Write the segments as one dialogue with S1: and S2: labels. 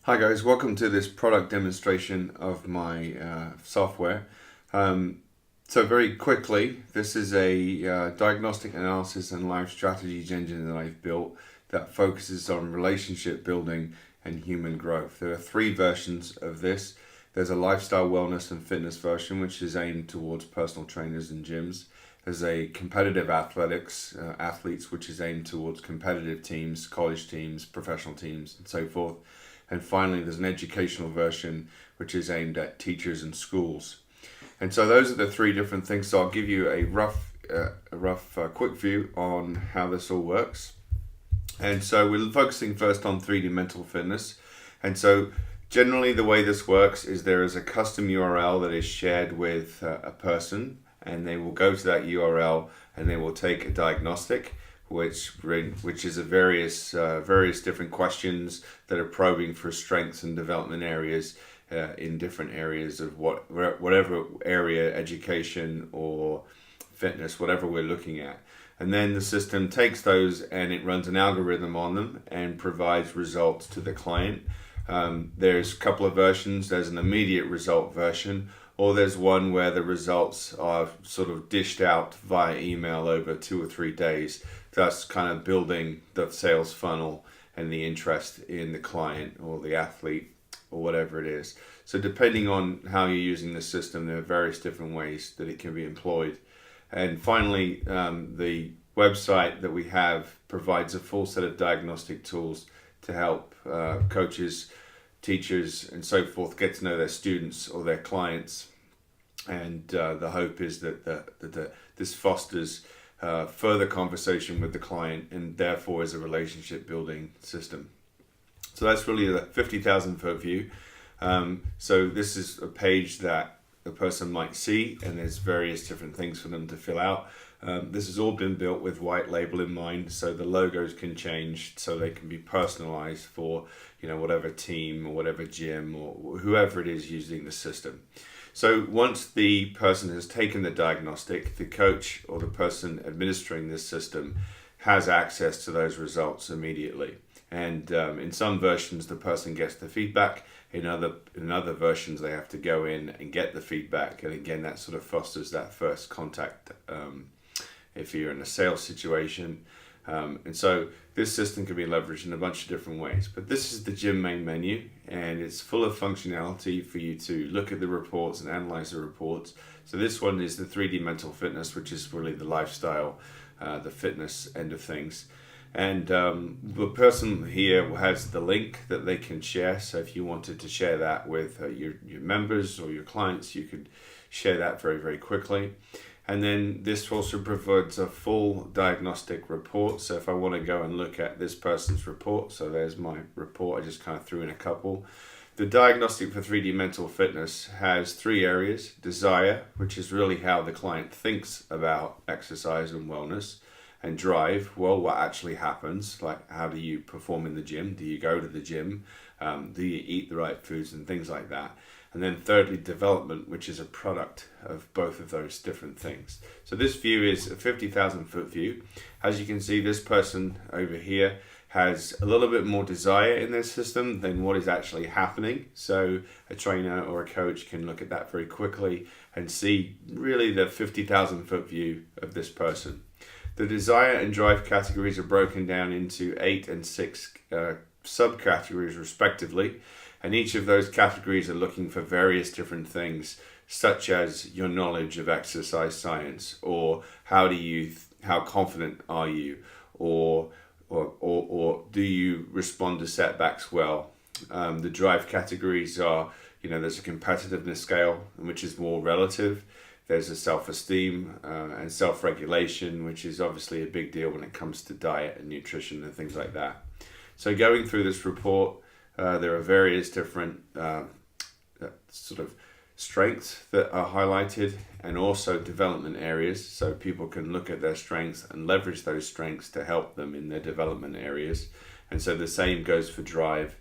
S1: Hi guys, welcome to this product demonstration of my software. So very quickly, this is a diagnostic analysis and life strategies engine that I've built that focuses on relationship building and human growth. There are three versions of this. There's a lifestyle wellness and fitness version, which is aimed towards personal trainers and gyms. There's a competitive athletics, athletes, which is aimed towards competitive teams, college teams, professional teams, and so forth. And finally, there's an educational version which is aimed at teachers and schools. And so those are the three different things. So I'll give you a rough quick view on how this all works. And so we're focusing first on 3D mental fitness. And so generally the way this works is there is a custom URL that is shared with a person, and they will go to that URL and they will take a diagnostic, which is a various different questions that are probing for strengths and development areas in different areas of whatever area, education or fitness, whatever we're looking at. And then the system takes those and it runs an algorithm on them and provides results to the client. There's a couple of versions. There's an immediate result version, or there's one where the results are sort of dished out via email over 2 or 3 days. That's kind of building the sales funnel and the interest in the client or the athlete or whatever it is. So depending on how you're using the system, there are various different ways that it can be employed. And finally, the website that we have provides a full set of diagnostic tools to help coaches, teachers, and so forth get to know their students or their clients. And the hope is that this fosters further conversation with the client and therefore is a relationship building system. So that's really the 50,000 foot view. So this is a page that a person might see, and there's various different things for them to fill out. This has all been built with white label in mind, so the logos can change so they can be personalized for whatever team or whatever gym or whoever it is using the system. So once the person has taken the diagnostic, the coach or the person administering this system has access to those results immediately. And in some versions, the person gets the feedback. In other versions, they have to go in and get the feedback. And again, that sort of fosters that first contact if you're in a sales situation. And so this system can be leveraged in a bunch of different ways. But this is the gym main menu, and it's full of functionality for you to look at the reports and analyze the reports. So this one is the 3D mental fitness, which is really the lifestyle, the fitness end of things. And the person here has the link that they can share. So if you wanted to share that with your members or your clients, you could share that very, very quickly. And then this also provides a full diagnostic report. So if I want to go and look at this person's report, so there's my report, I just kind of threw in a couple. The diagnostic for 3D mental fitness has 3 areas. Desire, which is really how the client thinks about exercise and wellness. And drive, well, what actually happens? Like, how do you perform in the gym? Do you go to the gym? Do you eat the right foods and things like that? And then thirdly, development, which is a product of both of those different things. So this view is a 50,000 foot view. As you can see, this person over here has a little bit more desire in their system than what is actually happening. So a trainer or a coach can look at that very quickly and see really the 50,000 foot view of this person. The desire and drive categories are broken down into 8 and 6 subcategories respectively, and each of those categories are looking for various different things, such as your knowledge of exercise science, or how confident are you, or do you respond to setbacks well. The drive categories are, there's a competitiveness scale, which is more relative. There's a self-esteem and self-regulation, which is obviously a big deal when it comes to diet and nutrition and things like that. So going through this report, there are various different sort of strengths that are highlighted, and also development areas. So people can look at their strengths and leverage those strengths to help them in their development areas. And so the same goes for drive.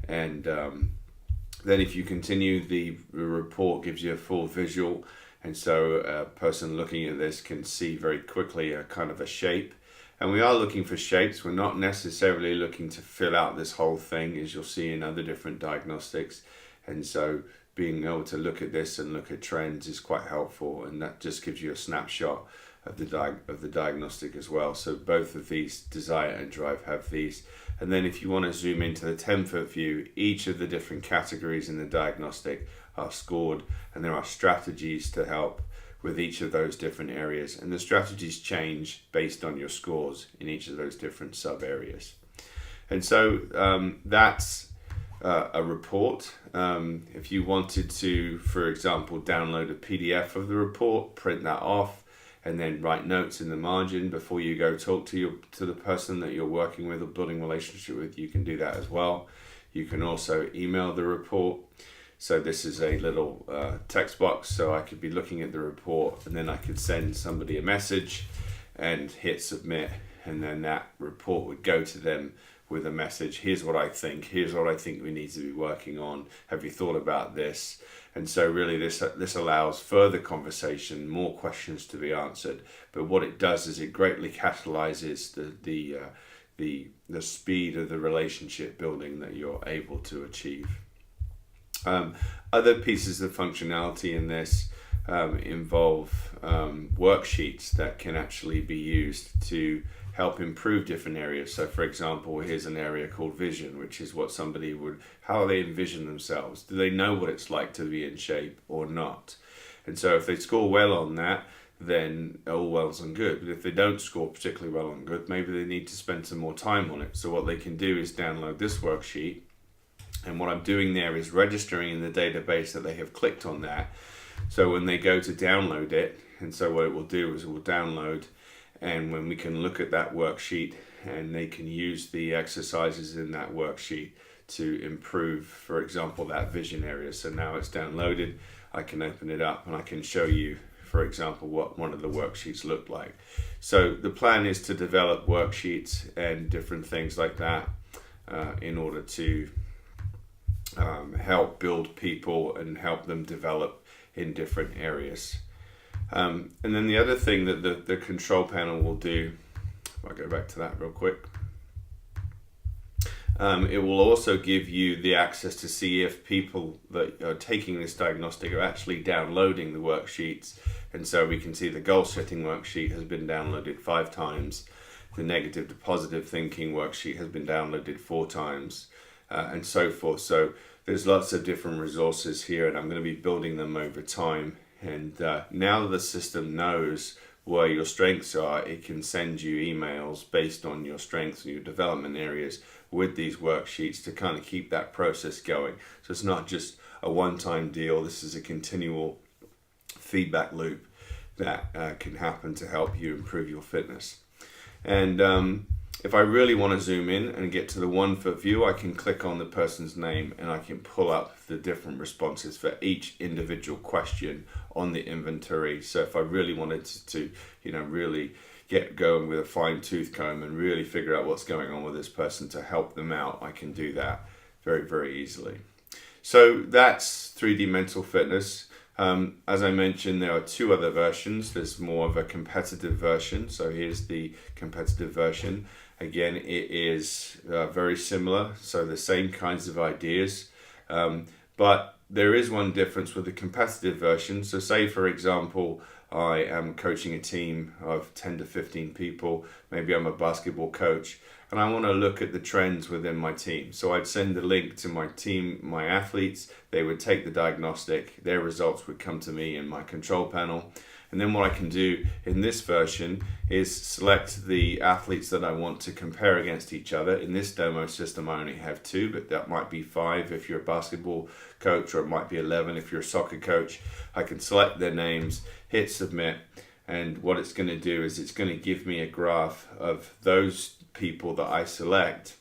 S1: And then if you continue, the report gives you a full visual. And so a person looking at this can see very quickly a kind of a shape And we are looking for shapes. We're not necessarily looking to fill out this whole thing, as you'll see in other different diagnostics. And so being able to look at this and look at trends is quite helpful, and that just gives you a snapshot of the diagnostic as well. So both of these, desire and drive, have these. And then if you want to zoom into the 10-foot view, each of the different categories in the diagnostic are scored, and there are strategies to help with each of those different areas, and the strategies change based on your scores in each of those different sub areas. And so that's a report. If you wanted to, for example, download a PDF of the report, print that off, and then write notes in the margin before you go talk to the person that you're working with or building a relationship with, you can do that as well. You can also email the report. So this is a little text box, so I could be looking at the report, and then I could send somebody a message and hit submit, and then that report would go to them with a message. Here's what I think we need to be working on. Have you thought about this? And so really this allows further conversation, more questions to be answered. But what it does is it greatly catalyzes the speed of the relationship building that you're able to achieve. Other pieces of functionality in this involve worksheets that can actually be used to help improve different areas. So for example, here's an area called vision, which is what somebody how they envision themselves. Do they know what it's like to be in shape or not? And so if they score well on that, then all well's and good. But if they don't score particularly well on good, maybe they need to spend some more time on it. So what they can do is download this worksheet, and what I'm doing there is registering in the database that they have clicked on that. So when they go to download it, and so what it will do is it will download, and when we can look at that worksheet, and they can use the exercises in that worksheet to improve, for example, that vision area. So now it's downloaded, I can open it up and I can show you, for example, what one of the worksheets look like. So the plan is to develop worksheets and different things like that in order to help build people and help them develop in different areas. And then the other thing that the control panel will do, if I go back to that real quick, it will also give you the access to see if people that are taking this diagnostic are actually downloading the worksheets. And so we can see the goal setting worksheet has been downloaded 5 times. The negative to positive thinking worksheet has been downloaded 4 times. And so forth. So there's lots of different resources here, and I'm going to be building them over time. And now that the system knows where your strengths are, it can send you emails based on your strengths and your development areas with these worksheets to kind of keep that process going. So it's not just a one-time deal. This is a continual feedback loop that can happen to help you improve your fitness. And if I really want to zoom in and get to the 1-foot view, I can click on the person's name and I can pull up the different responses for each individual question on the inventory. So if I really wanted to really get going with a fine-tooth comb and really figure out what's going on with this person to help them out, I can do that very, very easily. So that's 3D Mental Fitness. As I mentioned, there are 2 other versions. There's more of a competitive version. So here's the competitive version. Again, it is very similar, so the same kinds of ideas, but there is one difference with the competitive version. So say, for example, I am coaching a team of 10 to 15 people, maybe I'm a basketball coach, and I want to look at the trends within my team. So I'd send the link to my team, my athletes, they would take the diagnostic, their results would come to me in my control panel. And then what I can do in this version is select the athletes that I want to compare against each other. In this demo system, I only have 2, but that might be 5 if you're a basketball coach, or it might be 11 if you're a soccer coach. I can select their names, hit submit, and what it's going to do is it's going to give me a graph of those people that I select,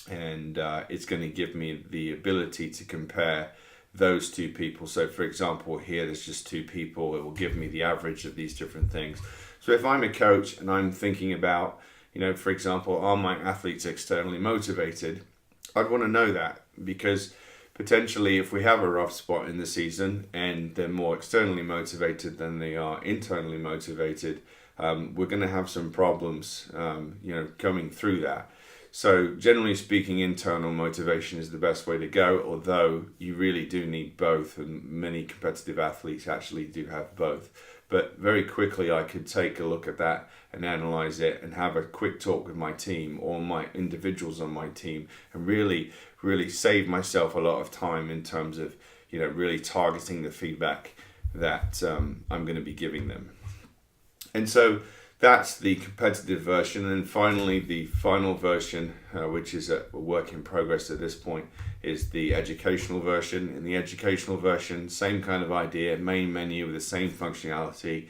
S1: and it's going to give me the ability to compare those 2 people. So for example, here there's just 2 people. It will give me the average of these different things. So if I'm a coach and I'm thinking about, for example, are my athletes externally motivated? I'd want to know that, because potentially if we have a rough spot in the season and they're more externally motivated than they are internally motivated, we're going to have some problems, coming through that. So generally speaking, internal motivation is the best way to go, although you really do need both, and many competitive athletes actually do have both. But very quickly I could take a look at that and analyze it and have a quick talk with my team or my individuals on my team, and really, really save myself a lot of time in terms of, really targeting the feedback that I'm going to be giving them. And so that's the competitive version. And finally, the final version, which is a work in progress at this point, is the educational version. In the educational version, same kind of idea, main menu with the same functionality.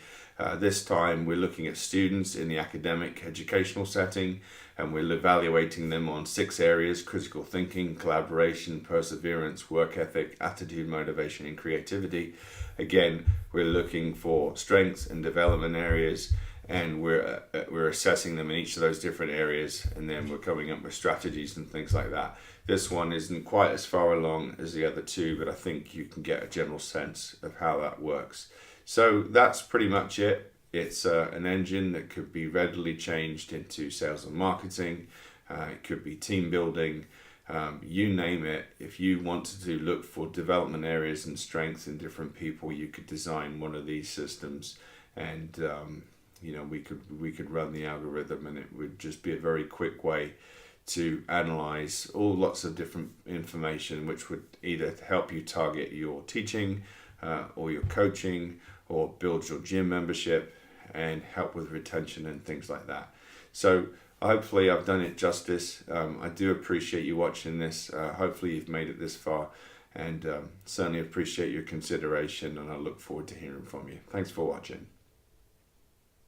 S1: This time we're looking at students in the academic educational setting, and we're evaluating them on 6 areas: critical thinking, collaboration, perseverance, work ethic, attitude, motivation, and creativity. Again, we're looking for strengths and development areas, and we're assessing them in each of those different areas, and then we're coming up with strategies and things like that. This one isn't quite as far along as the other two, but I think you can get a general sense of how that works. So that's pretty much it. It's an engine that could be readily changed into sales and marketing. It could be team building. You name it. If you wanted to look for development areas and strengths in different people, you could design one of these systems, and we could run the algorithm, and it would just be a very quick way to analyze lots of different information, which would either help you target your teaching or your coaching, or build your gym membership and help with retention and things like that. So hopefully I've done it justice. I do appreciate you watching this. Hopefully you've made it this far, and certainly appreciate your consideration, and I look forward to hearing from you. Thanks for watching.